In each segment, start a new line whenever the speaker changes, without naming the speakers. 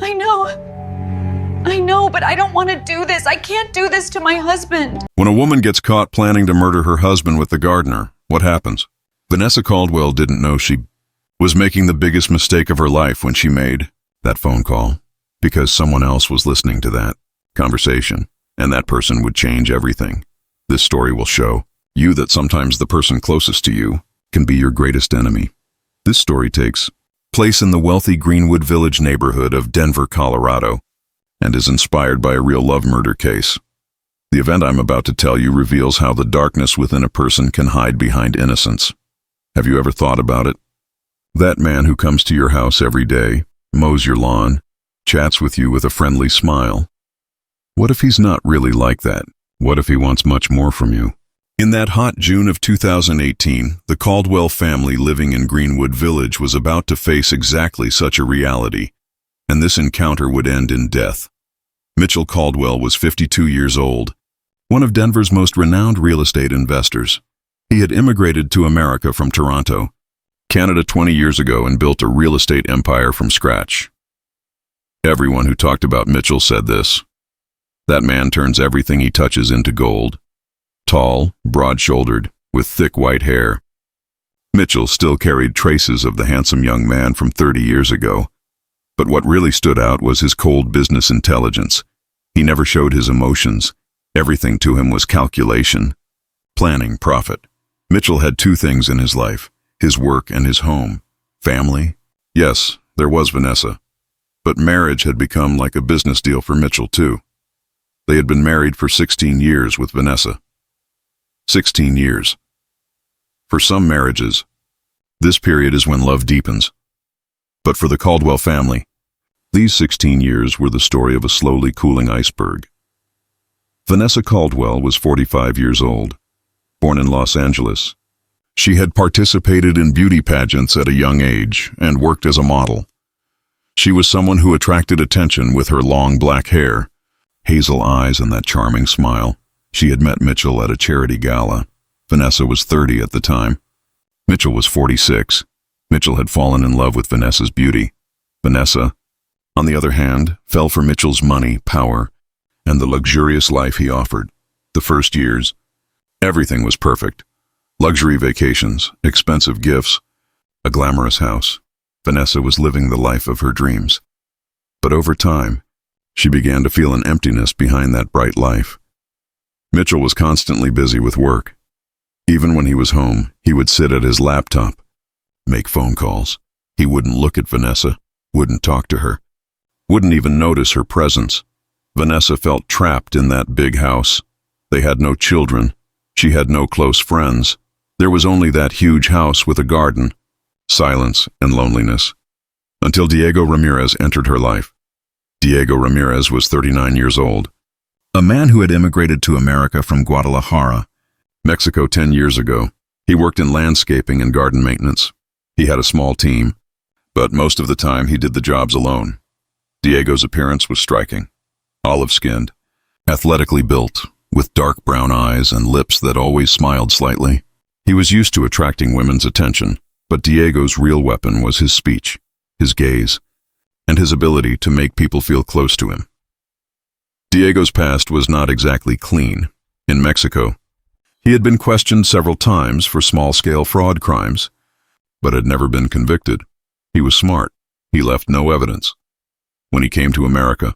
I know, but I don't want to do this. I can't do this to my husband.
When a woman gets caught planning to murder her husband with the gardener, what happens? Vanessa Caldwell didn't know she was making the biggest mistake of her life when she made that phone call, because someone else was listening to that conversation, and that person would change everything. This story will show you that sometimes the person closest to you can be your greatest enemy. This story takes place in the wealthy Greenwood Village neighborhood of Denver, Colorado, and is inspired by a real love murder case. The event I'm about to tell you reveals how the darkness within a person can hide behind innocence. Have you ever thought about it? That man who comes to your house every day, mows your lawn, chats with you with a friendly smile. What if he's not really like that? What if he wants much more from you? In that hot June of 2018, the Caldwell family living in Greenwood Village was about to face exactly such a reality, and this encounter would end in death. Mitchell Caldwell was 52 years old, one of Denver's most renowned real estate investors. He had immigrated to America from Toronto, Canada 20 years ago and built a real estate empire from scratch. Everyone who talked about Mitchell said this: that man turns everything he touches into gold. Tall, broad-shouldered, with thick white hair. Mitchell still carried traces of the handsome young man from 30 years ago. But what really stood out was his cold business intelligence. He never showed his emotions. Everything to him was calculation, planning, profit. Mitchell had two things in his life: his work and his home. Family? Yes, there was Vanessa. But marriage had become like a business deal for Mitchell, too. They had been married for 16 years with Vanessa. 16 years. For some marriages, this period is when love deepens. But for the Caldwell family, these 16 years were the story of a slowly cooling iceberg. Vanessa Caldwell was 45 years old, born in Los Angeles. She had participated in beauty pageants at a young age and worked as a model. She was someone who attracted attention with her long black hair, hazel eyes, and that charming smile. She had met Mitchell at a charity gala. Vanessa was 30 at the time. Mitchell was 46. Mitchell had fallen in love with Vanessa's beauty. Vanessa, on the other hand, fell for Mitchell's money, power, and the luxurious life he offered. The first years, everything was perfect. Luxury vacations, expensive gifts, a glamorous house. Vanessa was living the life of her dreams. But over time, she began to feel an emptiness behind that bright life. Mitchell was constantly busy with work. Even when he was home, he would sit at his laptop, make phone calls. He wouldn't look at Vanessa, wouldn't talk to her, wouldn't even notice her presence. Vanessa felt trapped in that big house. They had no children. She had no close friends. There was only that huge house with a garden, silence and loneliness. Until Diego Ramirez entered her life. Diego Ramirez was 39 years old, a man who had immigrated to America from Guadalajara, Mexico 10 years ago. He worked in landscaping and garden maintenance. He had a small team, but most of the time he did the jobs alone. Diego's appearance was striking. Olive-skinned, athletically built, with dark brown eyes and lips that always smiled slightly. He was used to attracting women's attention, but Diego's real weapon was his speech, his gaze, and his ability to make people feel close to him. Diego's past was not exactly clean. In Mexico, he had been questioned several times for small-scale fraud crimes, but had never been convicted. He was smart. He left no evidence. When he came to America,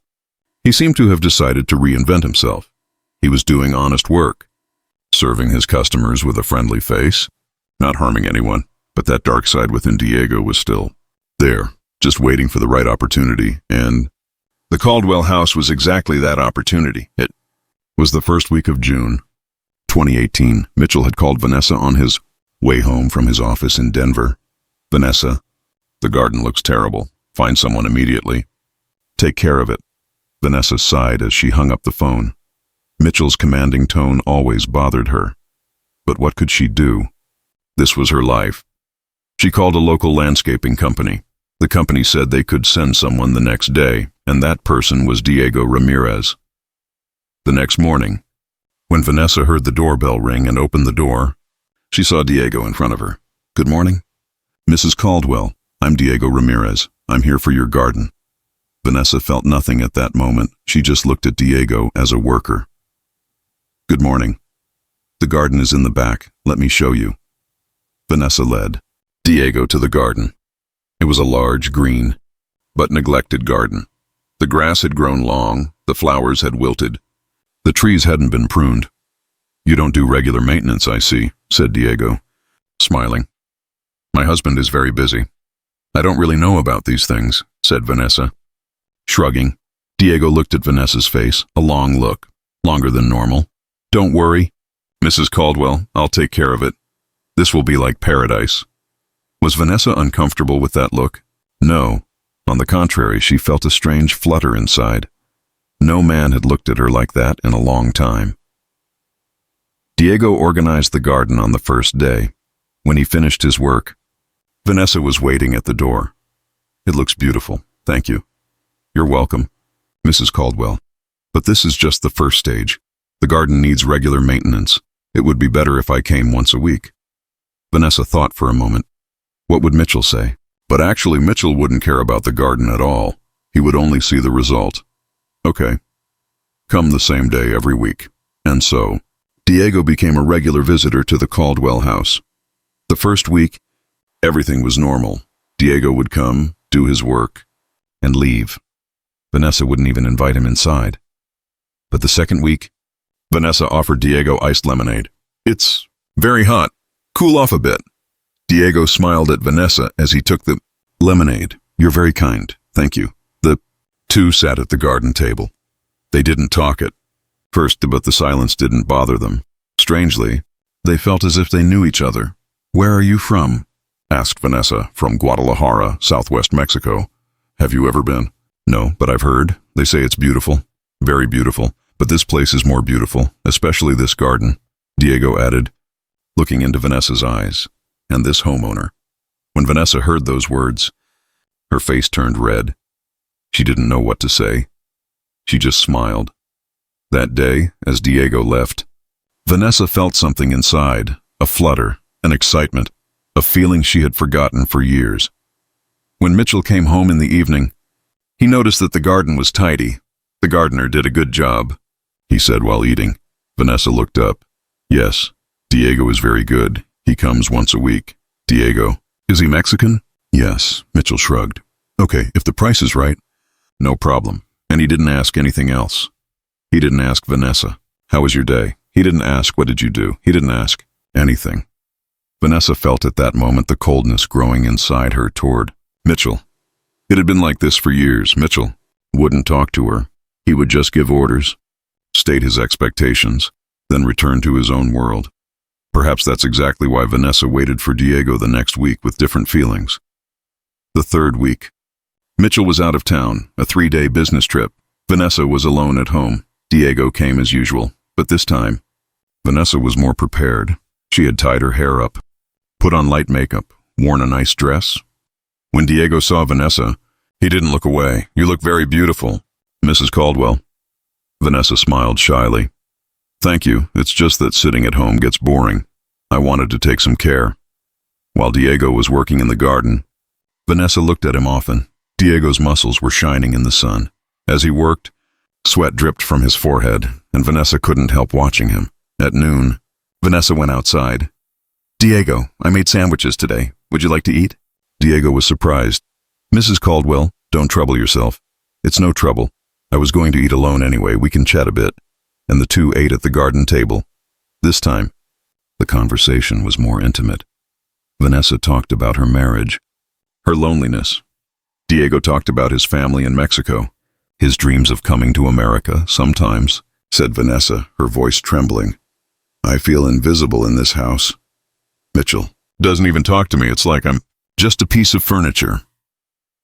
he seemed to have decided to reinvent himself. He was doing honest work, serving his customers with a friendly face, not harming anyone, but that dark side within Diego was still there, just waiting for the right opportunity, and the Caldwell house was exactly that opportunity. It was the first week of June, 2018. Mitchell had called Vanessa on his way home from his office in Denver. Vanessa, the garden looks terrible. Find someone immediately. Take care of it. Vanessa sighed as she hung up the phone. Mitchell's commanding tone always bothered her. But what could she do? This was her life. She called a local landscaping company. The company said they could send someone the next day, and that person was Diego Ramirez. The next morning, when Vanessa heard the doorbell ring and opened the door, she saw Diego in front of her. "Good morning." "Mrs. Caldwell, I'm Diego Ramirez. I'm here for your garden." Vanessa felt nothing at that moment. She just looked at Diego as a worker. Good morning. The garden is in the back. Let me show you. Vanessa led Diego to the garden. It was a large, green, but neglected garden. The grass had grown long, the flowers had wilted. The trees hadn't been pruned. You don't do regular maintenance, I see, said Diego, smiling. My husband is very busy. I don't really know about these things, said Vanessa. Shrugging, Diego looked at Vanessa's face, a long look, longer than normal. Don't worry, Mrs. Caldwell, I'll take care of it. This will be like paradise. Was Vanessa uncomfortable with that look? No. On the contrary, she felt a strange flutter inside. No man had looked at her like that in a long time. Diego organized the garden on the first day. When he finished his work, Vanessa was waiting at the door. It looks beautiful, thank you. You're welcome, Mrs. Caldwell. But this is just the first stage. The garden needs regular maintenance. It would be better if I came once a week. Vanessa thought for a moment. What would Mitchell say? But actually, Mitchell wouldn't care about the garden at all. He would only see the result. Okay. Come the same day every week. And so, Diego became a regular visitor to the Caldwell house. The first week, everything was normal. Diego would come, do his work, and leave. Vanessa wouldn't even invite him inside. But the second week, Vanessa offered Diego iced lemonade. It's very hot. Cool off a bit. Diego smiled at Vanessa as he took the lemonade. You're very kind, thank you. The two sat at the garden table. They didn't talk at first, but the silence didn't bother them. Strangely, they felt as if they knew each other. Where are you from? Asked Vanessa. From Guadalajara, southwest Mexico. Have you ever been? No, but I've heard. They say it's beautiful. Very beautiful. But this place is more beautiful, especially this garden, Diego added, looking into Vanessa's eyes. And this homeowner. When Vanessa heard those words, her face turned red. She didn't know what to say. She just smiled. That day, as Diego left, Vanessa felt something inside, a flutter, an excitement, a feeling she had forgotten for years. When Mitchell came home in the evening, he noticed that the garden was tidy. The gardener did a good job, he said while eating. Vanessa looked up. Yes, Diego is very good. He comes once a week. Diego, is he Mexican? Yes, Mitchell shrugged. Okay, if the price is right, no problem. And he didn't ask anything else. He didn't ask Vanessa, how was your day? He didn't ask, what did you do? He didn't ask anything. Vanessa felt at that moment the coldness growing inside her toward Mitchell. It had been like this for years. Mitchell wouldn't talk to her. He would just give orders, state his expectations, then return to his own world. Perhaps that's exactly why Vanessa waited for Diego the next week with different feelings. The third week. Mitchell was out of town, a 3-day business trip. Vanessa was alone at home. Diego came as usual, but this time, Vanessa was more prepared. She had tied her hair up, put on light makeup, worn a nice dress. When Diego saw Vanessa, he didn't look away. You look very beautiful, Mrs. Caldwell. Vanessa smiled shyly. Thank you, it's just that sitting at home gets boring. I wanted to take some care. While Diego was working in the garden, Vanessa looked at him often. Diego's muscles were shining in the sun. As he worked, sweat dripped from his forehead, and Vanessa couldn't help watching him. At noon, Vanessa went outside. Diego, I made sandwiches today. Would you like to eat? Diego was surprised. Mrs. Caldwell, don't trouble yourself. It's no trouble. I was going to eat alone anyway. We can chat a bit. And the two ate at the garden table. This time, the conversation was more intimate. Vanessa talked about her marriage, her loneliness. Diego talked about his family in Mexico, his dreams of coming to America sometimes, said Vanessa, her voice trembling. I feel invisible in this house. Mitchell doesn't even talk to me. It's like I'm just a piece of furniture.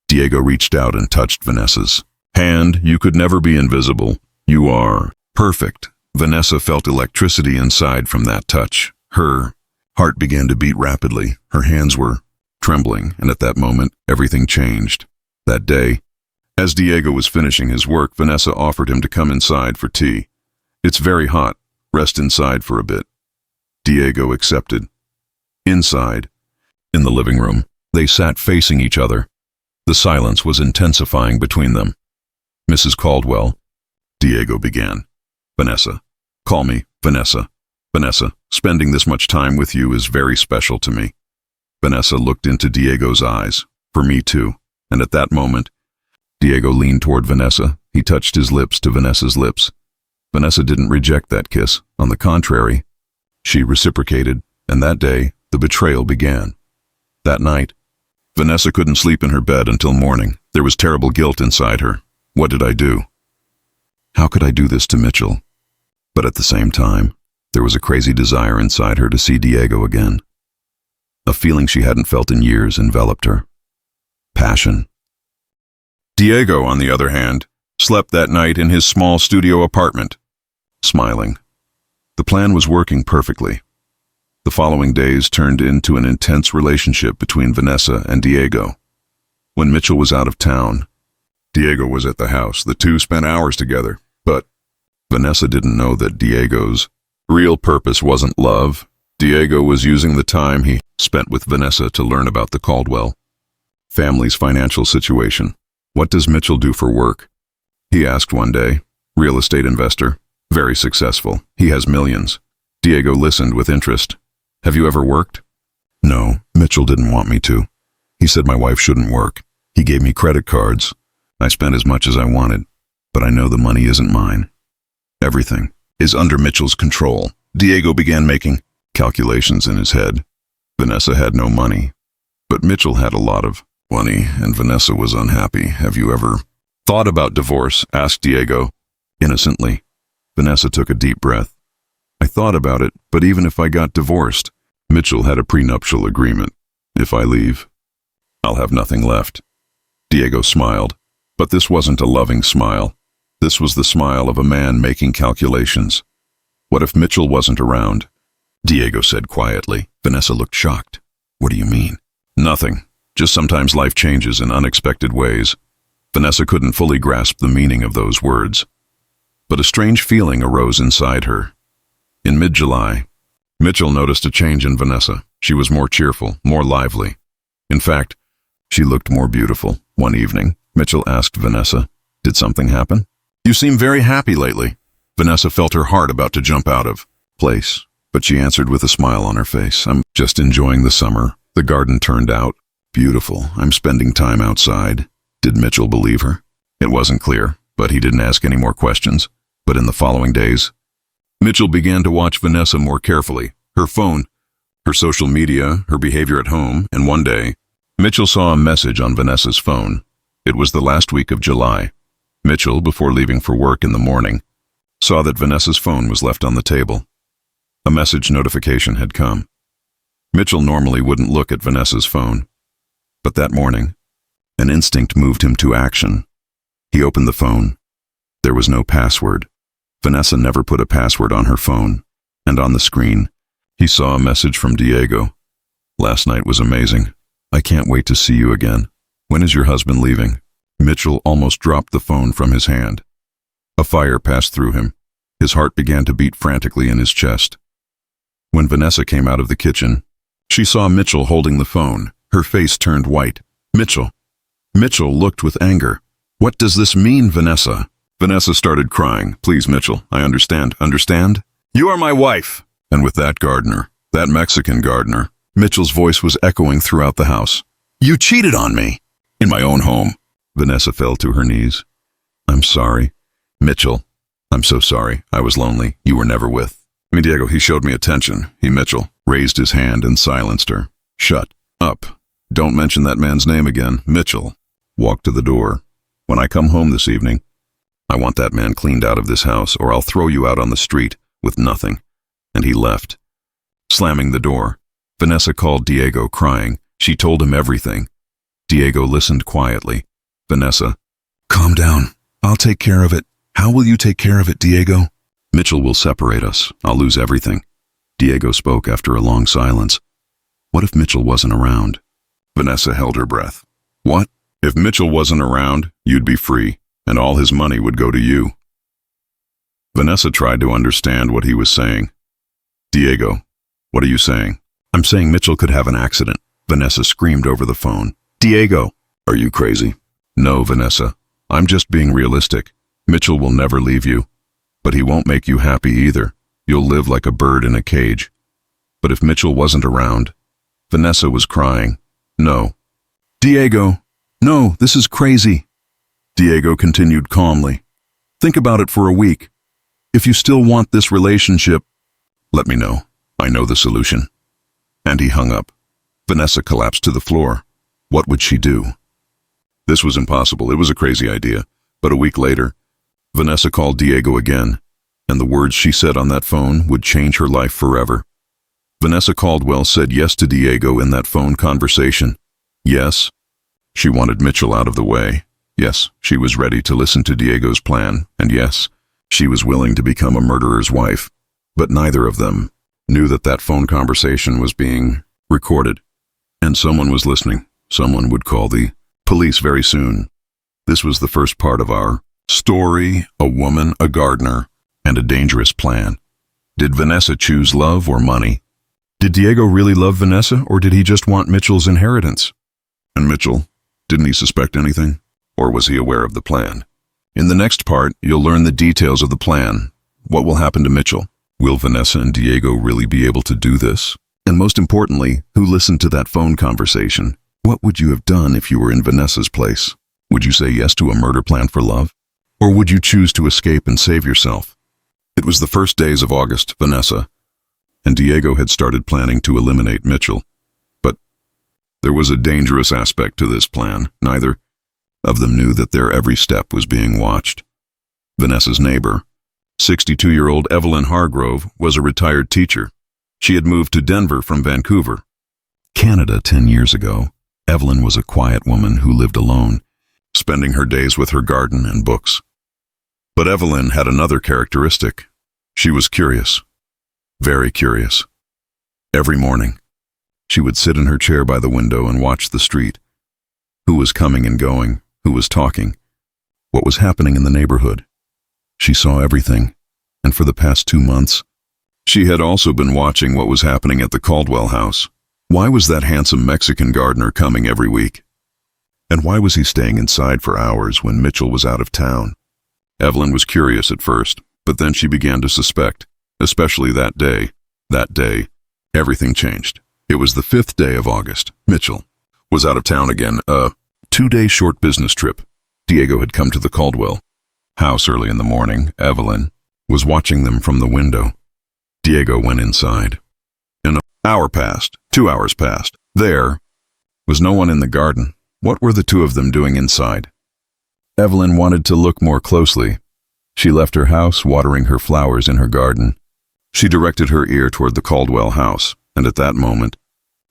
Diego reached out and touched Vanessa's hand. You could never be invisible. You are perfect. Vanessa felt electricity inside from that touch. Her heart began to beat rapidly. Her hands were trembling, and at that moment, everything changed. That day, as Diego was finishing his work, Vanessa offered him to come inside for tea. It's very hot. Rest inside for a bit. Diego accepted. Inside, in the living room, they sat facing each other. The silence was intensifying between them. Mrs. Caldwell, Diego began. Vanessa, call me Vanessa. Vanessa, spending this much time with you is very special to me. Vanessa looked into Diego's eyes. For me too. And at that moment, Diego leaned toward Vanessa. He touched his lips to Vanessa's lips. Vanessa didn't reject that kiss. On the contrary, she reciprocated, and that day, the betrayal began. That night, Vanessa couldn't sleep in her bed until morning. There was terrible guilt inside her. What did I do? How could I do this to Mitchell? But at the same time, there was a crazy desire inside her to see Diego again. A feeling she hadn't felt in years enveloped her. Passion. Diego, on the other hand, slept that night in his small studio apartment, smiling. The plan was working perfectly. The following days turned into an intense relationship between Vanessa and Diego. When Mitchell was out of town, Diego was at the house. The two spent hours together, but Vanessa didn't know that Diego's real purpose wasn't love. Diego was using the time he spent with Vanessa to learn about the Caldwell family's financial situation. What does Mitchell do for work? He asked one day. Real estate investor. Very successful. He has millions. Diego listened with interest. Have you ever worked? No, Mitchell didn't want me to. He said my wife shouldn't work. He gave me credit cards. I spent as much as I wanted, but I know the money isn't mine. Everything is under Mitchell's control. Diego began making calculations in his head. Vanessa had no money, but Mitchell had a lot of money, and Vanessa was unhappy. Have you ever thought about divorce? Asked Diego, innocently. Vanessa took a deep breath. I thought about it, but even if I got divorced, Mitchell had a prenuptial agreement. If I leave, I'll have nothing left. Diego smiled, but this wasn't a loving smile. This was the smile of a man making calculations. What if Mitchell wasn't around? Diego said quietly. Vanessa looked shocked. What do you mean? Nothing. Just sometimes life changes in unexpected ways. Vanessa couldn't fully grasp the meaning of those words. But a strange feeling arose inside her. In mid-July, Mitchell noticed a change in Vanessa. She was more cheerful, more lively. In fact, she looked more beautiful. One evening, Mitchell asked Vanessa, did something happen? You seem very happy lately. Vanessa felt her heart about to jump out of place, but she answered with a smile on her face. I'm just enjoying the summer. The garden turned out beautiful. I'm spending time outside. Did Mitchell believe her? It wasn't clear, but he didn't ask any more questions. But in the following days, Mitchell began to watch Vanessa more carefully. Her phone, her social media, her behavior at home, and one day, Mitchell saw a message on Vanessa's phone. It was the last week of July. Mitchell, before leaving for work in the morning, saw that Vanessa's phone was left on the table. A message notification had come. Mitchell normally wouldn't look at Vanessa's phone, but that morning, an instinct moved him to action. He opened the phone. There was no password. Vanessa never put a password on her phone, and on the screen, he saw a message from Diego. Last night was amazing. I can't wait to see you again. When is your husband leaving? Mitchell almost dropped the phone from his hand. A fire passed through him. His heart began to beat frantically in his chest. When Vanessa came out of the kitchen, she saw Mitchell holding the phone. Her face turned white. Mitchell looked with anger. What does this mean, Vanessa? Vanessa started crying. Please, Mitchell, I understand. Understand? You are my wife. And with that gardener, that Mexican gardener, Mitchell's voice was echoing throughout the house. You cheated on me. In my own home. Vanessa fell to her knees. I'm sorry. Mitchell, I'm so sorry. I was lonely. You were never with me. Diego, he showed me attention. Mitchell raised his hand and silenced her. Shut up. Don't mention that man's name again. Mitchell walked to the door. When I come home this evening, I want that man cleaned out of this house, or I'll throw you out on the street with nothing. And he left, slamming the door. Vanessa called Diego, crying. She told him everything. Diego listened quietly. Vanessa, calm down. I'll take care of it. How will you take care of it, Diego? Mitchell will separate us. I'll lose everything. Diego spoke after a long silence. What if Mitchell wasn't around? Vanessa held her breath. What? If Mitchell wasn't around, you'd be free, and all his money would go to you. Vanessa tried to understand what he was saying. Diego, what are you saying? I'm saying Mitchell could have an accident. Vanessa screamed over the phone. Diego, are you crazy? No, Vanessa. I'm just being realistic. Mitchell will never leave you, but he won't make you happy either. You'll live like a bird in a cage. But if Mitchell wasn't around, Vanessa was crying. No. Diego, no, this is crazy. Diego continued calmly. Think about it for a week. If you still want this relationship, let me know. I know the solution. And he hung up. Vanessa collapsed to the floor. What would she do? This was impossible. It was a crazy idea. But a week later, Vanessa called Diego again, and the words she said on that phone would change her life forever. Vanessa Caldwell said yes to Diego in that phone conversation. Yes, she wanted Mitchell out of the way. Yes, she was ready to listen to Diego's plan, and yes, she was willing to become a murderer's wife. But neither of them knew that that phone conversation was being recorded, and someone was listening. Someone would call the police very soon. This was the first part of our story: a woman, a gardener, and a dangerous plan. Did Vanessa choose love or money? Did Diego really love Vanessa, or did he just want Mitchell's inheritance? And Mitchell, didn't he suspect anything? Or was he aware of the plan? In the next part, you'll learn the details of the plan. What will happen to Mitchell? Will Vanessa and Diego really be able to do this? And most importantly, who listened to that phone conversation? What would you have done if you were in Vanessa's place? Would you say yes to a murder plan for love? Or would you choose to escape and save yourself? It was the first days of August. Vanessa and Diego had started planning to eliminate Mitchell. But there was a dangerous aspect to this plan. Neither of them knew that their every step was being watched. Vanessa's neighbor, 62-year-old Evelyn Hargrove, was a retired teacher. She had moved to Denver from Vancouver, Canada 10 years ago. Evelyn was a quiet woman who lived alone, spending her days with her garden and books. But Evelyn had another characteristic. She was curious. Very curious. Every morning, she would sit in her chair by the window and watch the street. Who was coming and going? Who was talking? What was happening in the neighborhood? She saw everything, and for the past 2 months, she had also been watching what was happening at the Caldwell house. Why was that handsome Mexican gardener coming every week? And why was he staying inside for hours when Mitchell was out of town? Evelyn was curious at first, but then she began to suspect, especially that day. That day, everything changed. It was the 5th day of August. Mitchell was out of town again, a 2-day short business trip. Diego had come to the Caldwell house early in the morning. Evelyn was watching them from the window. Diego went inside. An hour passed. 2 hours passed. There was no one in the garden. What were the two of them doing inside? Evelyn wanted to look more closely. She left her house, watering her flowers in her garden. She directed her ear toward the Caldwell house, and at that moment,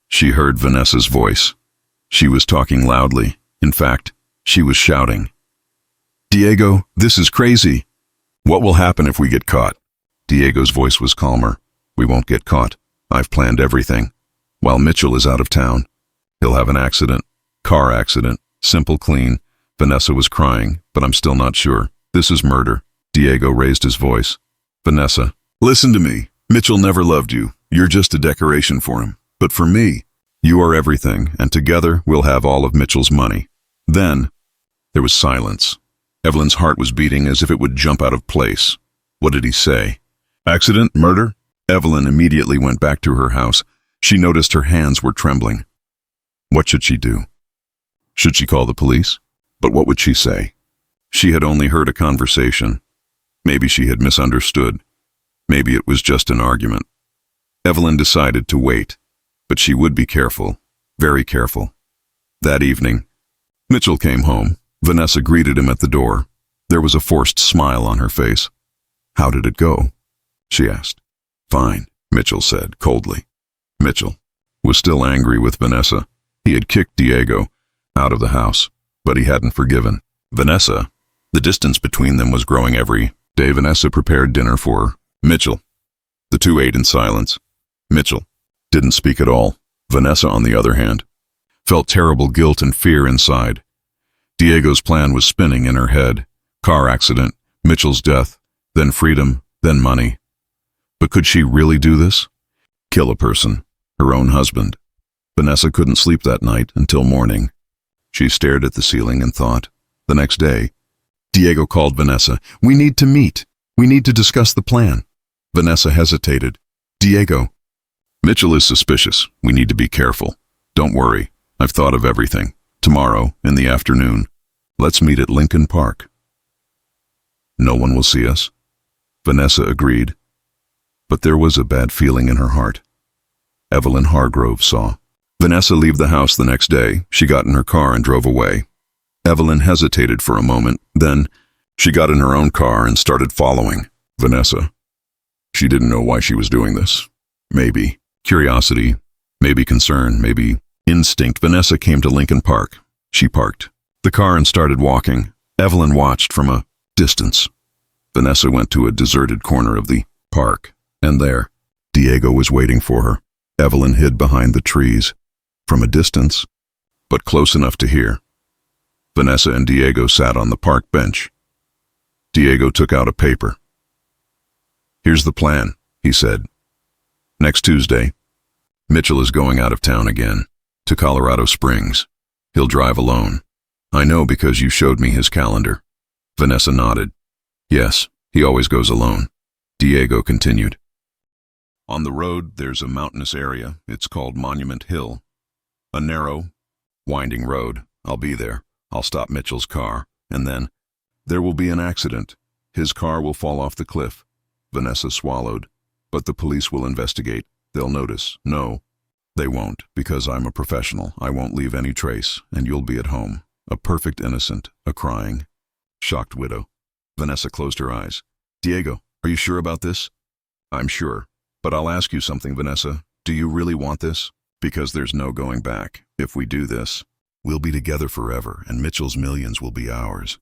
she heard Vanessa's voice. She was talking loudly. In fact, she was shouting. Diego, this is crazy. What will happen if we get caught? Diego's voice was calmer. We won't get caught. I've planned everything. While Mitchell is out of town, he'll have an accident. Car accident. Simple, clean. Vanessa was crying, but I'm still not sure. This is murder. Diego raised his voice. Vanessa, listen to me. Mitchell never loved you. You're just a decoration for him. But for me, you are everything, and together we'll have all of Mitchell's money. Then, there was silence. Evelyn's heart was beating as if it would jump out of place. What did he say? Accident? Murder? Evelyn immediately went back to her house. She noticed her hands were trembling. What should she do? Should she call the police? But what would she say? She had only heard a conversation. Maybe she had misunderstood. Maybe it was just an argument. Evelyn decided to wait, but she would be careful, very careful. That evening, Mitchell came home. Vanessa greeted him at the door. There was a forced smile on her face. How did it go? She asked. Fine, Mitchell said coldly. Mitchell was still angry with Vanessa. He had kicked Diego out of the house, but he hadn't forgiven Vanessa. The distance between them was growing every day. Vanessa prepared dinner for Mitchell. The two ate in silence. Mitchell didn't speak at all. Vanessa, on the other hand, felt terrible guilt and fear inside. Diego's plan was spinning in her head. Car accident, Mitchell's death, then freedom, then money. But could she really do this? Kill a person, her own husband. Vanessa couldn't sleep that night until morning. She stared at the ceiling and thought. The next day, Diego called Vanessa. We need to meet. We need to discuss the plan. Vanessa hesitated. Diego. Mitchell is suspicious. We need to be careful. Don't worry. I've thought of everything. Tomorrow, in the afternoon, let's meet at Lincoln Park. No one will see us. Vanessa agreed. But there was a bad feeling in her heart. Evelyn Hargrove saw Vanessa leave the house the next day. She got in her car and drove away. Evelyn hesitated for a moment. Then she got in her own car and started following Vanessa. She didn't know why she was doing this. Maybe curiosity, maybe concern, maybe instinct. Vanessa came to Lincoln Park. She parked the car and started walking. Evelyn watched from a distance. Vanessa went to a deserted corner of the park, and there, Diego was waiting for her. Evelyn hid behind the trees, from a distance, but close enough to hear. Vanessa and Diego sat on the park bench. Diego took out a paper. Here's the plan, he said. Next Tuesday, Mitchell is going out of town again, to Colorado Springs. He'll drive alone. I know because you showed me his calendar. Vanessa nodded. Yes, he always goes alone. Diego continued. On the road, there's a mountainous area. It's called Monument Hill. A narrow, winding road. I'll be there. I'll stop Mitchell's car, and then there will be an accident. His car will fall off the cliff. Vanessa swallowed. But the police will investigate. They'll notice. No, they won't, because I'm a professional. I won't leave any trace, and you'll be at home. A perfect innocent, a crying, shocked widow. Vanessa closed her eyes. Diego, are you sure about this? I'm sure. But I'll ask you something, Vanessa. Do you really want this? Because there's no going back. If we do this, we'll be together forever, and Mitchell's millions will be ours.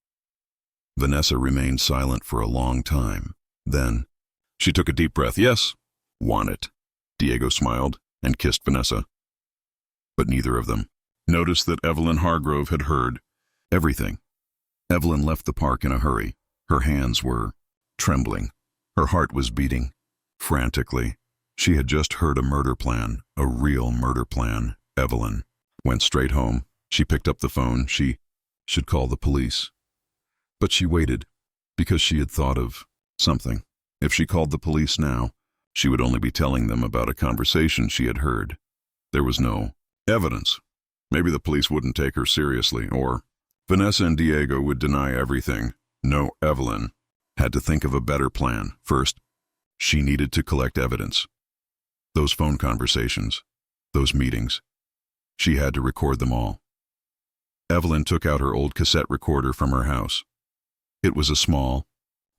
Vanessa remained silent for a long time. Then, she took a deep breath. Yes, want it. Diego smiled and kissed Vanessa. But neither of them noticed that Evelyn Hargrove had heard everything. Evelyn left the park in a hurry. Her hands were trembling. Her heart was beating frantically. She had just heard a murder plan, a real murder plan. Evelyn went straight home. She picked up the phone. She should call the police. But she waited, because she had thought of something. If she called the police now, she would only be telling them about a conversation she had heard. There was no evidence. Maybe the police wouldn't take her seriously, or Vanessa and Diego would deny everything. No, Evelyn had to think of a better plan. First, she needed to collect evidence. Those phone conversations, those meetings. She had to record them all. Evelyn took out her old cassette recorder from her house. It was a small,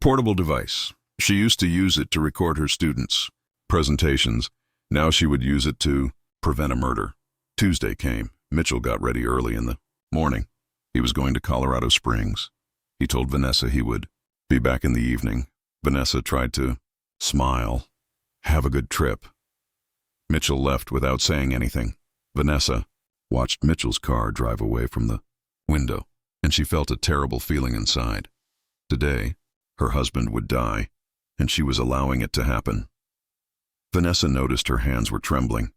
portable device. She used to use it to record her students' presentations. Now she would use it to prevent a murder. Tuesday came. Mitchell got ready early in the morning. He was going to Colorado Springs. He told Vanessa he would be back in the evening. Vanessa tried to smile. Have a good trip. Mitchell left without saying anything. Vanessa watched Mitchell's car drive away from the window, and she felt a terrible feeling inside. Today, her husband would die, and she was allowing it to happen. Vanessa noticed her hands were trembling.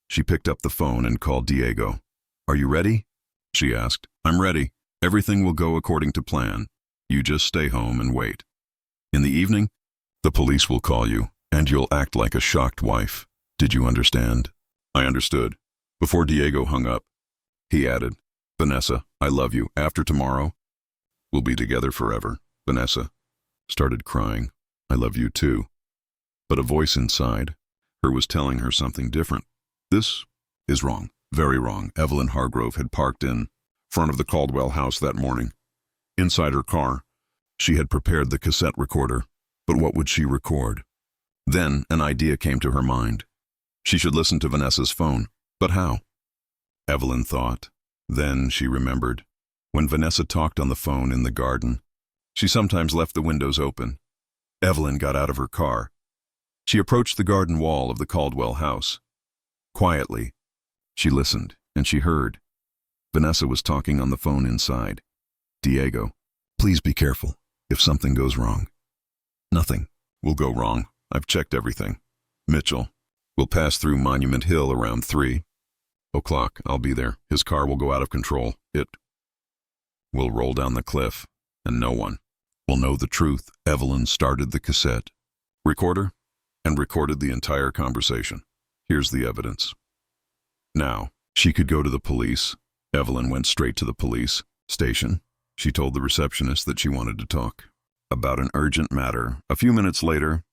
She picked up the phone and called Diego. Are you ready? She asked. I'm ready. Everything will go according to plan. You just stay home and wait. In the evening, the police will call you, and you'll act like a shocked wife. Did you understand? I understood. Before Diego hung up, he added, Vanessa, I love you. After tomorrow, we'll be together forever. Vanessa started crying. I love you too. But a voice inside her was telling her something different. This is wrong. Very wrong. Evelyn Hargrove had parked in front of the Caldwell house that morning. Inside her car, she had prepared the cassette recorder. But what would she record? Then an idea came to her mind. She should listen to Vanessa's phone. But how? Evelyn thought. Then she remembered. When Vanessa talked on the phone in the garden, she sometimes left the windows open. Evelyn got out of her car. She approached the garden wall of the Caldwell house. Quietly, she listened, and she heard. Vanessa was talking on the phone inside. Diego, please be careful if something goes wrong. Nothing will go wrong. I've checked everything. Mitchell will pass through Monument Hill around 3 o'clock. I'll be there. His car will go out of control. It will roll down the cliff, and no one will know the truth. Evelyn started the cassette recorder and recorded the entire conversation. Here's the evidence. Now, she could go to the police. Evelyn went straight to the police station. She told the receptionist that she wanted to talk about an urgent matter. A few minutes later,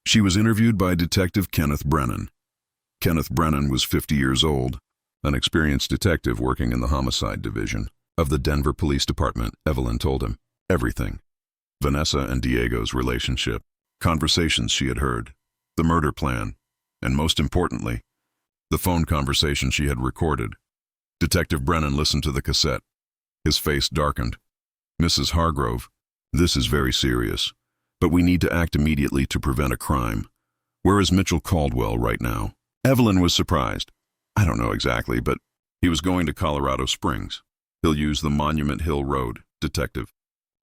she was interviewed by Detective Kenneth Brennan. Kenneth Brennan was 50 years old, an experienced detective working in the homicide division of the Denver Police Department. Evelyn told him everything. Vanessa and Diego's relationship, conversations she had heard, the murder plan, and most importantly, the phone conversation she had recorded. Detective Brennan listened to the cassette. His face darkened. Mrs. Hargrove, this is very serious, but we need to act immediately to prevent a crime. Where is Mitchell Caldwell right now? Evelyn was surprised. I don't know exactly, but he was going to Colorado Springs. He'll use the Monument Hill Road, Detective.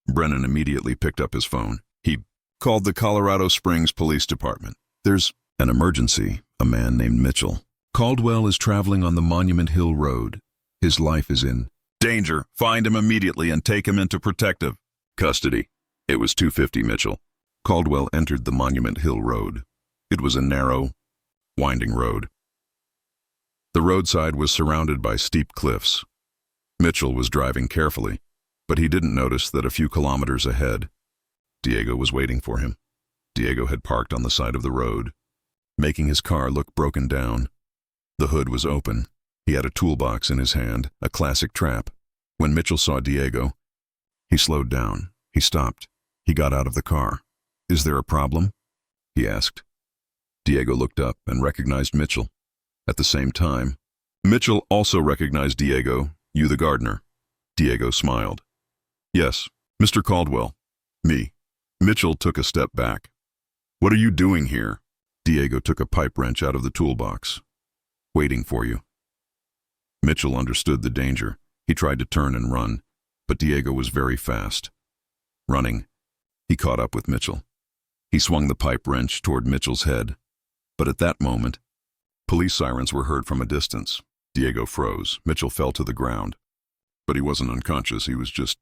Brennan immediately picked up his phone. He called the Colorado Springs Police Department. There's an emergency. A man named Mitchell Caldwell is traveling on the Monument Hill Road. His life is in danger. Find him immediately and take him into protective custody. It was 2:50 Mitchell. Caldwell entered the Monument Hill Road. It was a narrow, winding road. The roadside was surrounded by steep cliffs. Mitchell was driving carefully, but he didn't notice that a few kilometers ahead, Diego was waiting for him. Diego had parked on the side of the road, making his car look broken down. The hood was open. He had a toolbox in his hand, a classic trap. When Mitchell saw Diego, he slowed down. He stopped. He got out of the car. Is there a problem? He asked. Diego looked up and recognized Mitchell. At the same time, Mitchell also recognized Diego. You the gardener. Diego smiled. Yes, Mr. Caldwell. Me. Mitchell took a step back. What are you doing here? Diego took a pipe wrench out of the toolbox. Waiting for you. Mitchell understood the danger. He tried to turn and run, but Diego was very fast. Running, he caught up with Mitchell. He swung the pipe wrench toward Mitchell's head, but at that moment, police sirens were heard from a distance. Diego froze. Mitchell fell to the ground. But he wasn't unconscious. He was just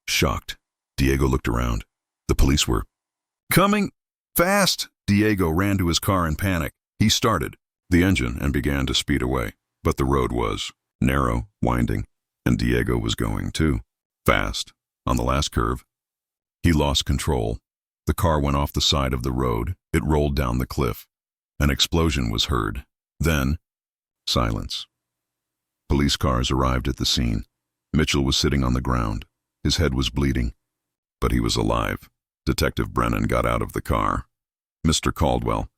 shocked. Diego looked around. The police were coming fast. Diego ran to his car in panic. He started the engine and began to speed away. But the road was narrow, winding, and Diego was going too fast. On the last curve, he lost control. The car went off the side of the road. It rolled down the cliff. An explosion was heard. Then, silence. Police cars arrived at the scene. Mitchell was sitting on the ground. His head was bleeding, but he was alive. Detective Brennan got out of the car. Mr. Caldwell,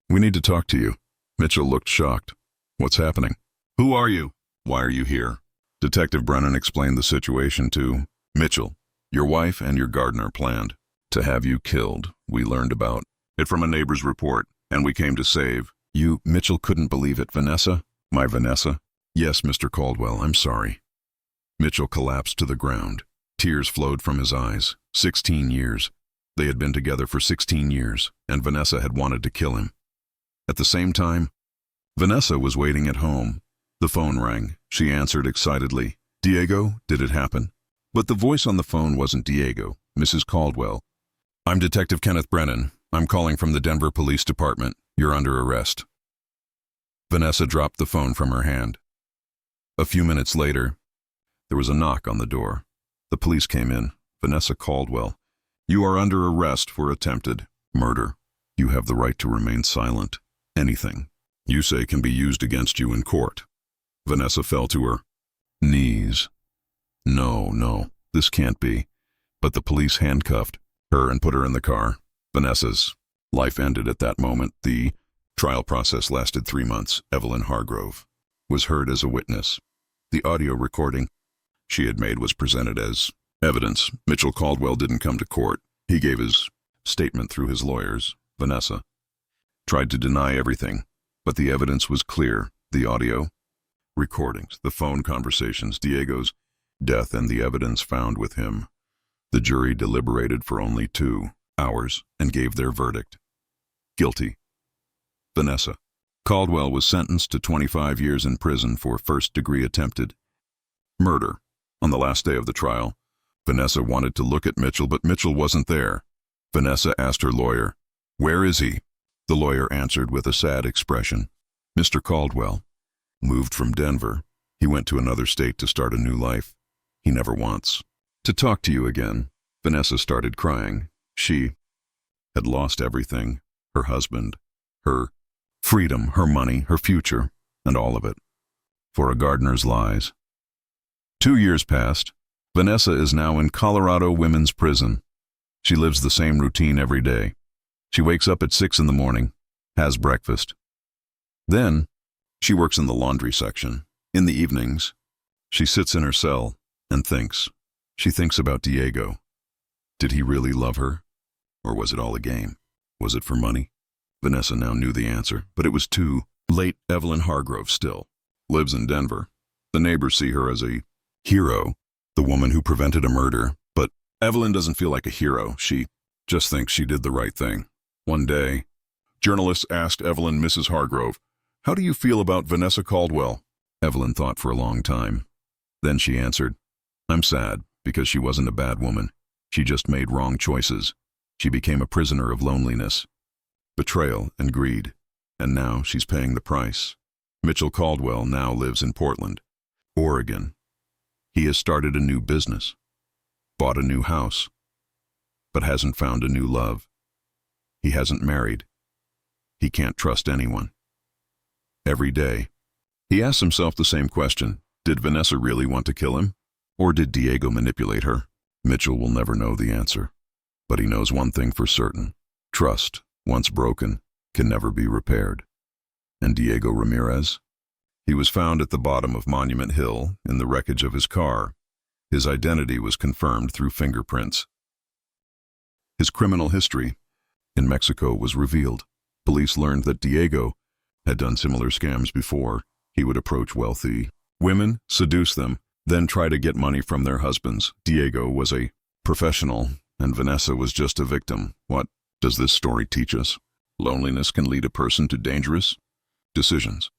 we need to talk to you. Mitchell looked shocked. What's happening? Who are you? Why are you here? Detective Brennan explained the situation to Mitchell. Your wife and your gardener planned to have you killed. We learned about it from a neighbor's report, and we came to save you. Mitchell couldn't believe it. Vanessa? My Vanessa? Yes, Mr. Caldwell, I'm sorry. Mitchell collapsed to the ground. Tears flowed from his eyes. 16 years. They had been together for 16 years, and Vanessa had wanted to kill him. At the same time, Vanessa was waiting at home. The phone rang. She answered excitedly. Diego, did it happen? But the voice on the phone wasn't Diego. Mrs. Caldwell. I'm Detective Kenneth Brennan. I'm calling from the Denver Police Department. You're under arrest. Vanessa dropped the phone from her hand. A few minutes later, there was a knock on the door. The police came in. Vanessa Caldwell. You are under arrest for attempted murder. You have the right to remain silent. Anything you say can be used against you in court. Vanessa fell to her knees. No, this can't be. But the police handcuffed her and put her in the car. Vanessa's life ended at that moment. The trial process lasted 3 months. Evelyn Hargrove was heard as a witness. The audio recording she had made was presented as evidence. Mitchell Caldwell didn't come to court. He gave his statement through his lawyers. Vanessa tried to deny everything, but the evidence was clear. The audio recordings, the phone conversations, Diego's death, and the evidence found with him. The jury deliberated for only 2 hours and gave their verdict. Guilty. Vanessa Caldwell was sentenced to 25 years in prison for first-degree attempted murder. On the last day of the trial, Vanessa wanted to look at Mitchell, but Mitchell wasn't there. Vanessa asked her lawyer, "Where is he?" The lawyer answered with a sad expression, "Mr. Caldwell moved from Denver. He went to another state to start a new life. He never wants to talk to you again." Vanessa started crying. She had lost everything: her husband, her freedom, her money, her future, and all of it for a gardener's lies. 2 years passed. Vanessa is now in Colorado Women's Prison. She lives the same routine every day. She wakes up at 6 in the morning, has breakfast. Then, she works in the laundry section. In the evenings, she sits in her cell and thinks. She thinks about Diego. Did he really love her? Or was it all a game? Was it for money? Vanessa now knew the answer, but it was too late. Evelyn Hargrove still lives in Denver. The neighbors see her as a hero, the woman who prevented a murder. But Evelyn doesn't feel like a hero. She just thinks she did the right thing. One day, journalists asked Evelyn, "Mrs. Hargrove, how do you feel about Vanessa Caldwell?" Evelyn thought for a long time. Then she answered, "I'm sad because she wasn't a bad woman. She just made wrong choices. She became a prisoner of loneliness, betrayal, and greed. And now she's paying the price." Mitchell Caldwell now lives in Portland, Oregon. He has started a new business, bought a new house, but hasn't found a new love. He hasn't married. He can't trust anyone. Every day, he asks himself the same question: did Vanessa really want to kill him? Or did Diego manipulate her? Mitchell will never know the answer. But he knows one thing for certain: trust, once broken, can never be repaired. And Diego Ramirez? He was found at the bottom of Monument Hill in the wreckage of his car. His identity was confirmed through fingerprints. His criminal history in Mexico was revealed. Police learned that Diego had done similar scams before. He would approach wealthy women, seduce them, then try to get money from their husbands. Diego was a professional, and Vanessa was just a victim. What does this story teach us? Loneliness can lead a person to dangerous decisions.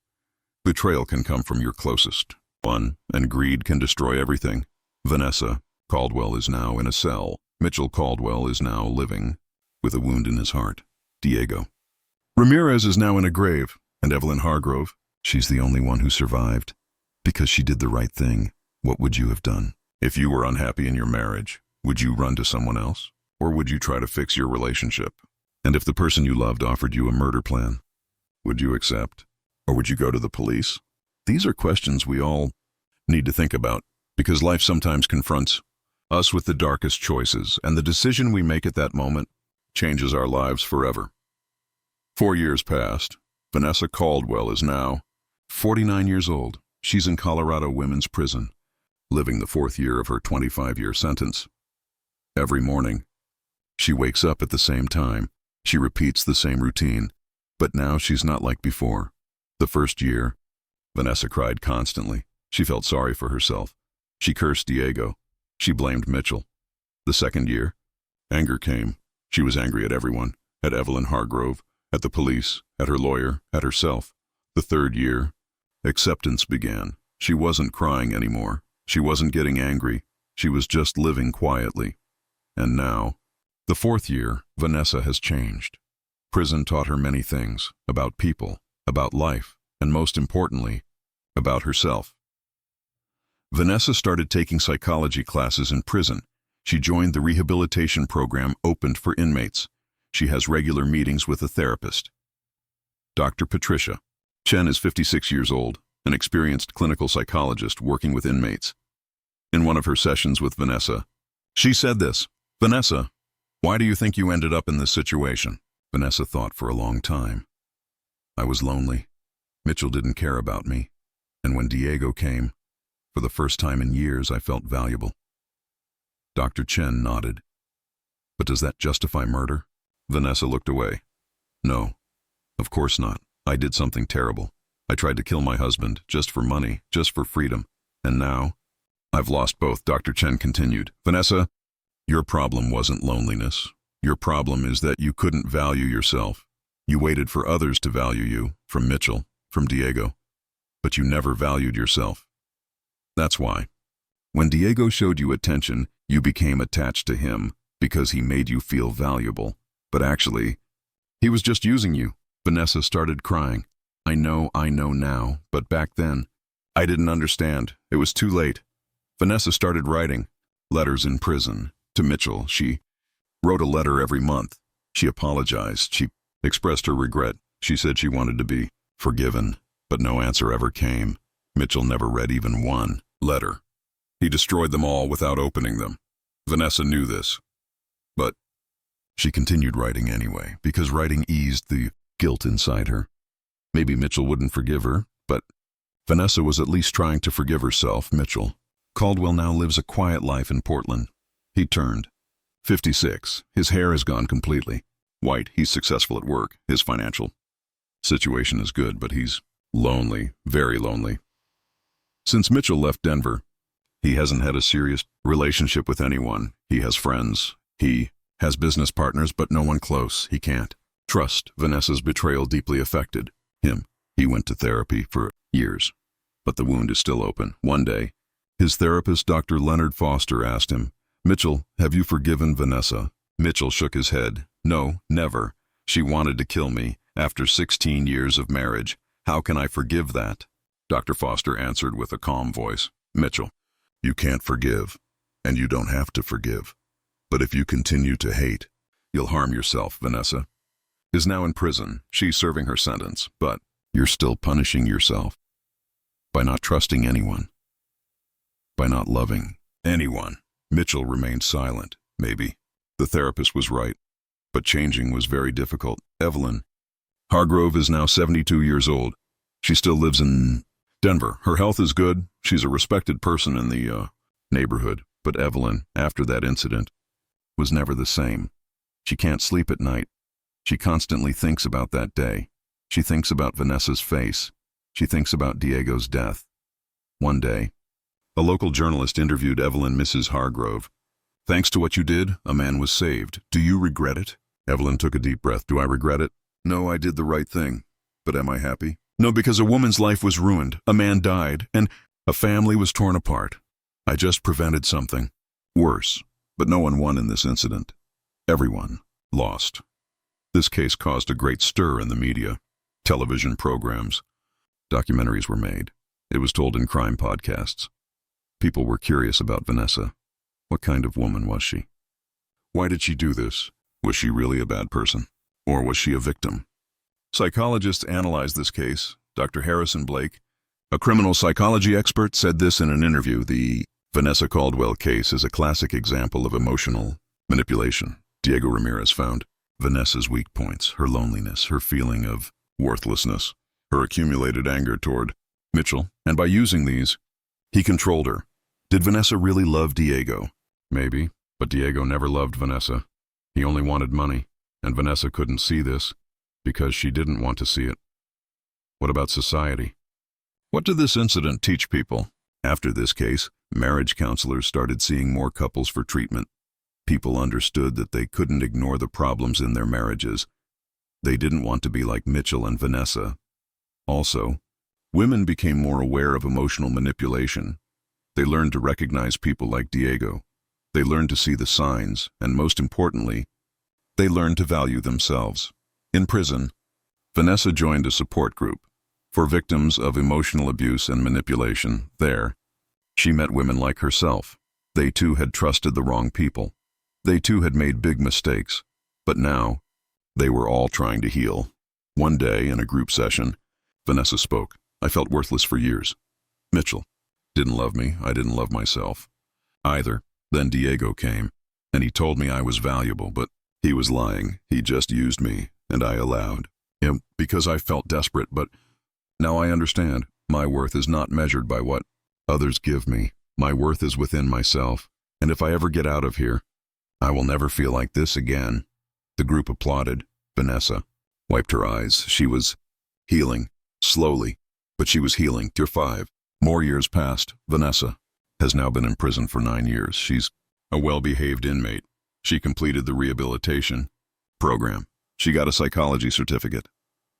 Betrayal can come from your closest one, and greed can destroy everything. Vanessa Caldwell is now in a cell. Mitchell Caldwell is now living with a wound in his heart. Diego Ramirez is now in a grave, and Evelyn Hargrove, she's the only one who survived because she did the right thing. What would you have done? If you were unhappy in your marriage, would you run to someone else? Or would you try to fix your relationship? And if the person you loved offered you a murder plan, would you accept? Or would you go to the police? These are questions we all need to think about, because life sometimes confronts us with the darkest choices, and the decision we make at that moment changes our lives forever. 4 years passed. Vanessa Caldwell is now 49 years old. She's in Colorado Women's Prison, living the 4th year of her 25-year sentence. Every morning, she wakes up at the same time. She repeats the same routine, but now she's not like before. The first year, Vanessa cried constantly. She felt sorry for herself. She cursed Diego. She blamed Mitchell. The second year, anger came. She was angry at everyone, at Evelyn Hargrove, at the police, at her lawyer, at herself. The third year, acceptance began. She wasn't crying anymore. She wasn't getting angry. She was just living quietly. And now, the 4th year, Vanessa has changed. Prison taught her many things about people, about life, and most importantly, about herself. Vanessa started taking psychology classes in prison. She joined the rehabilitation program opened for inmates. She has regular meetings with a therapist. Dr. Patricia Chen is 56 years old, an experienced clinical psychologist working with inmates. In one of her sessions with Vanessa, she said this: "Vanessa, why do you think you ended up in this situation?" Vanessa thought for a long time. "I was lonely. Mitchell didn't care about me. And when Diego came, for the first time in years, I felt valuable." Dr. Chen nodded. "But does that justify murder?" Vanessa looked away. "No, of course not. I did something terrible. I tried to kill my husband, just for money, just for freedom. And now, I've lost both." Dr. Chen continued. "Vanessa, your problem wasn't loneliness. Your problem is that you couldn't value yourself. You waited for others to value you, from Mitchell, from Diego, but you never valued yourself. That's why, When Diego showed you attention, you became attached to him because he made you feel valuable. But actually, he was just using you. Vanessa started crying. I know now, but back then, I didn't understand. It was too late. Vanessa started writing letters in prison to Mitchell. She wrote a letter every month. She apologized. She expressed her regret. She said she wanted to be forgiven, but no answer ever came. Mitchell never read even one letter. He destroyed them all without opening them. Vanessa knew this, but she continued writing anyway, because writing eased the guilt inside her. Maybe Mitchell wouldn't forgive her, but Vanessa was at least trying to forgive herself. Mitchell Caldwell now lives a quiet life in Portland. He turned 56. His hair is gone completely. White, he's successful at work. His financial situation is good, but he's lonely, very lonely. Since Mitchell left Denver, he hasn't had a serious relationship with anyone. He has friends. He has business partners, but no one close. He can't trust. Vanessa's betrayal deeply affected him. He went to therapy for years, but the wound is still open. One day, his therapist, Dr. Leonard Foster, asked him, "Mitchell, have you forgiven Vanessa?" Mitchell shook his head. "No, never. She wanted to kill me after 16 years of marriage. How can I forgive that?" Dr. Foster answered with a calm voice, "Mitchell, you can't forgive, and you don't have to forgive. But if you continue to hate, you'll harm yourself." Vanessa is now in prison. She's serving her sentence, but you're still punishing yourself by not trusting anyone, by not loving anyone. Mitchell remained silent. Maybe the therapist was right, but changing was very difficult. Evelyn Hargrove is now 72 years old. She still lives in Denver. Her health is good. She's a respected person in the neighborhood. But Evelyn, after that incident, was never the same. She can't sleep at night. She constantly thinks about that day. She thinks about Vanessa's face. She thinks about Diego's death. One day, a local journalist interviewed Evelyn, Mrs. Hargrove. "Thanks to what you did, a man was saved. Do you regret it?" Evelyn took a deep breath. "Do I regret it? No, I did the right thing. But am I happy? No, because a woman's life was ruined, a man died, and a family was torn apart. I just prevented something worse. But no one won in this incident. Everyone lost." This case caused a great stir in the media. Television programs, documentaries were made. It was told in crime podcasts. People were curious about Vanessa. What kind of woman was she? Why did she do this? Was she really a bad person? Or was she a victim? Psychologists analyzed this case. Dr. Harrison Blake, a criminal psychology expert, said this in an interview: "The Vanessa Caldwell case is a classic example of emotional manipulation." Diego Ramirez found Vanessa's weak points, her loneliness, her feeling of worthlessness, her accumulated anger toward Mitchell, and by using these, he controlled her. Did Vanessa really love Diego? Maybe, but Diego never loved Vanessa. He only wanted money, and Vanessa couldn't see this because she didn't want to see it. What about society? What did this incident teach people? After this case, marriage counselors started seeing more couples for treatment. People understood that they couldn't ignore the problems in their marriages. They didn't want to be like Mitchell and Vanessa. Also, women became more aware of emotional manipulation. They learned to recognize people like Diego. They learned to see the signs, and most importantly, they learned to value themselves. In prison, Vanessa joined a support group for victims of emotional abuse and manipulation. There, she met women like herself. They too had trusted the wrong people. They too had made big mistakes. But now, they were all trying to heal. One day, in a group session, Vanessa spoke. "I felt worthless for years. Mitchell didn't love me. I didn't love myself either. Then Diego came, and he told me I was valuable, but he was lying. He just used me, and I allowed him because I felt desperate. But now I understand. My worth is not measured by what others give me. My worth is within myself, and if I ever get out of here, I will never feel like this again." The group applauded. Vanessa wiped her eyes. She was healing, slowly, but she was healing. Year 5. More years passed. Vanessa has now been in prison for 9 years. She's a well-behaved inmate. She completed the rehabilitation program. She got a psychology certificate.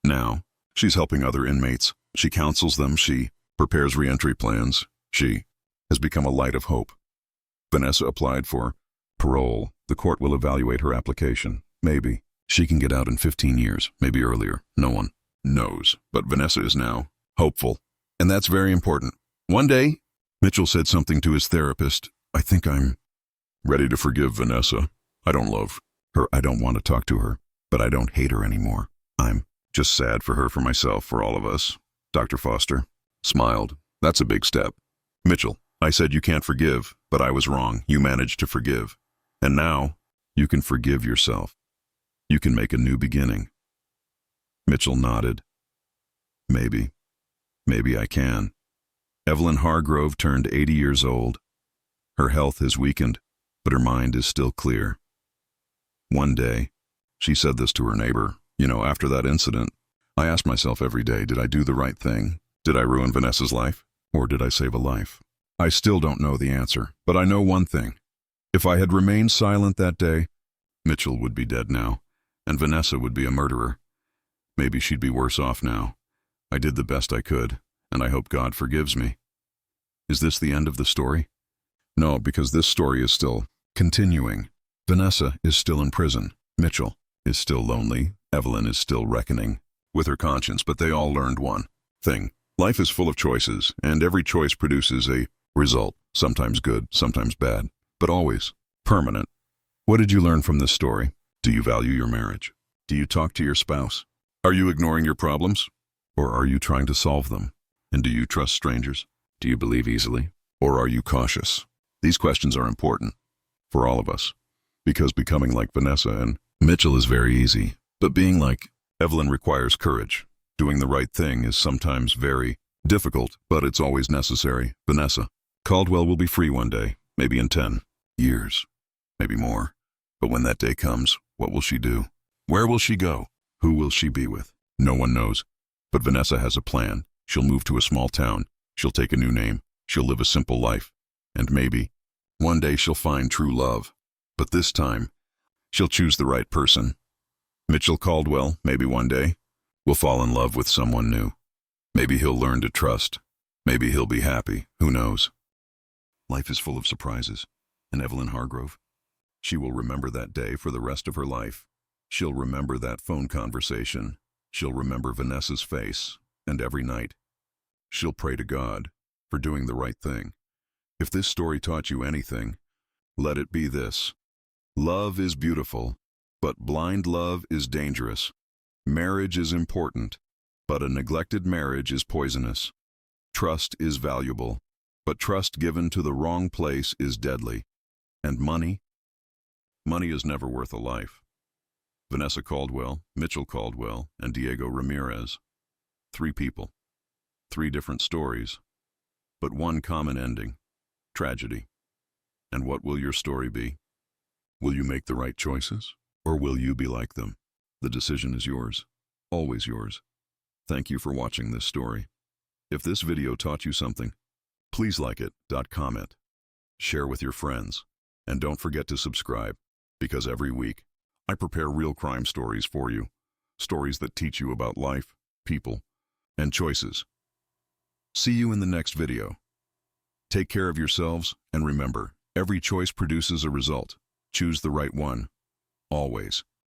Now, she's helping other inmates. She counsels them. She prepares reentry plans. She has has become a light of hope. Vanessa applied for parole. The court will evaluate her application. Maybe. She can get out in 15 years, maybe earlier. No one knows. But Vanessa is now hopeful. And that's very important. One day, Mitchell said something to his therapist. I think I'm ready to forgive Vanessa. I don't love her. I don't want to talk to her. But I don't hate her anymore. I'm just sad for her, for myself, for all of us. Dr. Foster smiled. That's a big step. Mitchell, I said you can't forgive, but I was wrong. You managed to forgive. And now, you can forgive yourself. You can make a new beginning. Mitchell nodded. Maybe I can. Evelyn Hargrove turned 80 years old. Her health has weakened, but her mind is still clear. One day, she said this to her neighbor. After that incident, I asked myself every day, did I do the right thing? Did I ruin Vanessa's life? Or did I save a life? I still don't know the answer, but I know one thing. If I had remained silent that day, Mitchell would be dead now, and Vanessa would be a murderer. Maybe she'd be worse off now. I did the best I could, and I hope God forgives me. Is this the end of the story? No, because this story is still continuing. Vanessa is still in prison. Mitchell is still lonely. Evelyn is still reckoning with her conscience, but they all learned one thing. Life is full of choices, and every choice produces a result, sometimes good, sometimes bad, but always permanent. What did you learn from this story? Do you value your marriage? Do you talk to your spouse? Are you ignoring your problems? Or are you trying to solve them? And do you trust strangers? Do you believe easily? Or are you cautious? These questions are important for all of us, because becoming like Vanessa and Mitchell is very easy, but being like Evelyn requires courage. Doing the right thing is sometimes very difficult, but it's always necessary. Vanessa Caldwell will be free one day, maybe in 10 years, maybe more. But when that day comes, what will she do? Where will she go? Who will she be with? No one knows. But Vanessa has a plan. She'll move to a small town. She'll take a new name. She'll live a simple life. And maybe one day she'll find true love. But this time, she'll choose the right person. Mitchell Caldwell, maybe one day, will fall in love with someone new. Maybe he'll learn to trust. Maybe he'll be happy. Who knows? Life is full of surprises. And Evelyn Hargrove, she will remember that day for the rest of her life. She'll remember that phone conversation. She'll remember Vanessa's face. And every night, she'll pray to God for doing the right thing. If this story taught you anything, let it be this. Love is beautiful, but blind love is dangerous. Marriage is important, but a neglected marriage is poisonous. Trust is valuable, but trust given to the wrong place is deadly. And money? Money is never worth a life. Vanessa Caldwell, Mitchell Caldwell, and Diego Ramirez. 3 people. 3 different stories, but one common ending. Tragedy. And what will your story be? Will you make the right choices, or will you be like them? The decision is yours, always yours. Thank you for watching this story. If this video taught you something, please like it, comment, share with your friends, and don't forget to subscribe, because every week, I prepare real crime stories for you. Stories that teach you about life, people, and choices. See you in the next video. Take care of yourselves, and remember, every choice produces a result. Choose the right one. Always.